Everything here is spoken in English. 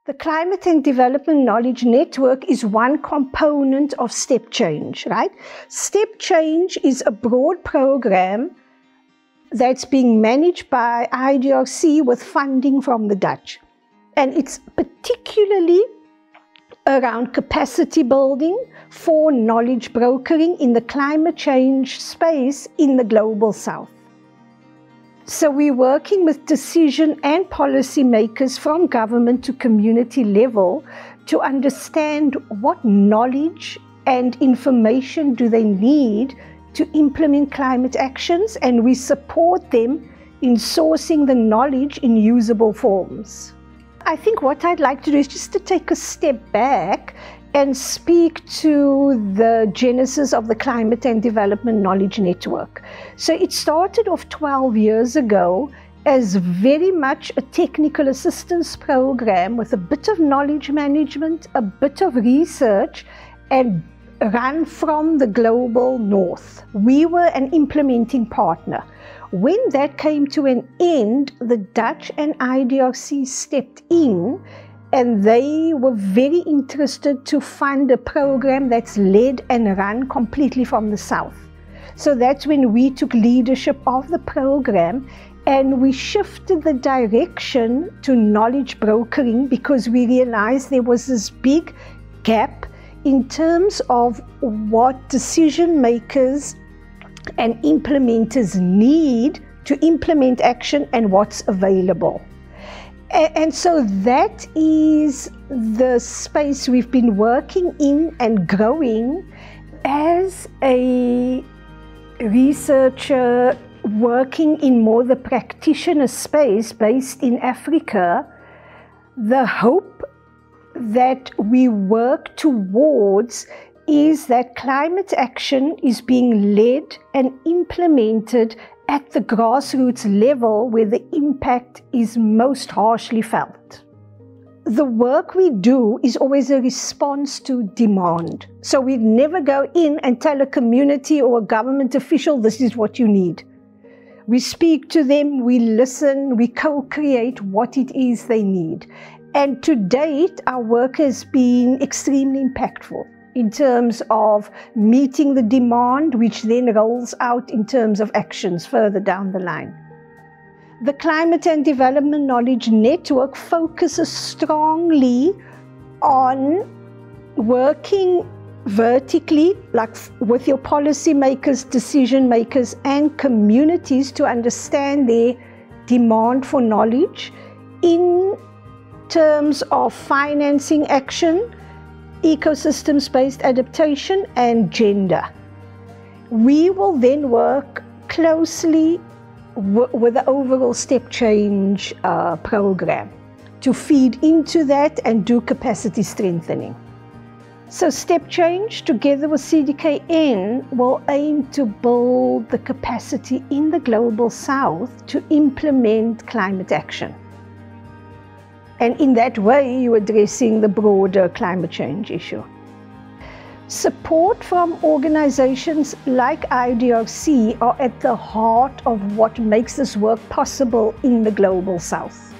The Climate and Development Knowledge Network is one component of Step Change, right? Step Change is a broad program that's being managed by IDRC with funding from the Dutch. And it's particularly around capacity building for knowledge brokering in the climate change space in the Global South. So we're working with decision and policy makers from government to community level to understand what knowledge and information do they need to implement climate actions, and we support them in sourcing the knowledge in usable forms. I think what I'd like to do is just to take a step back and speak to the genesis of the Climate and Development Knowledge Network. So it started off 12 years ago as very much a technical assistance program with a bit of knowledge management, a bit of research, and run from the Global North. We were an implementing partner. When that came to an end, the Dutch and IDRC stepped in, and they were very interested to fund a program that's led and run completely from the South. So that's when we took leadership of the program, and we shifted the direction to knowledge brokering because we realized there was this big gap in terms of what decision makers and implementers need to implement action and what's available. And so that is the space we've been working in and growing as a researcher working in more the practitioner space based in Africa. The hope that we work towards is that climate action is being led and implemented at the grassroots level where the impact is most harshly felt. The work we do is always a response to demand. So we never go in and tell a community or a government official, this is what you need. We speak to them, we listen, we co-create what it is they need. And to date, our work has been extremely impactful in terms of meeting the demand, which then rolls out in terms of actions further down the line. The Climate and Development Knowledge Network focuses strongly on working vertically, like with your policymakers, decision makers, and communities to understand their demand for knowledge in terms of financing action, ecosystems-based adaptation, and gender. We will then work closely with the overall Step Change program to feed into that and do capacity strengthening. So Step Change, together with CDKN, will aim to build the capacity in the Global South to implement climate action. And in that way, you're addressing the broader climate change issue. Support from organizations like IDRC are at the heart of what makes this work possible in the Global South.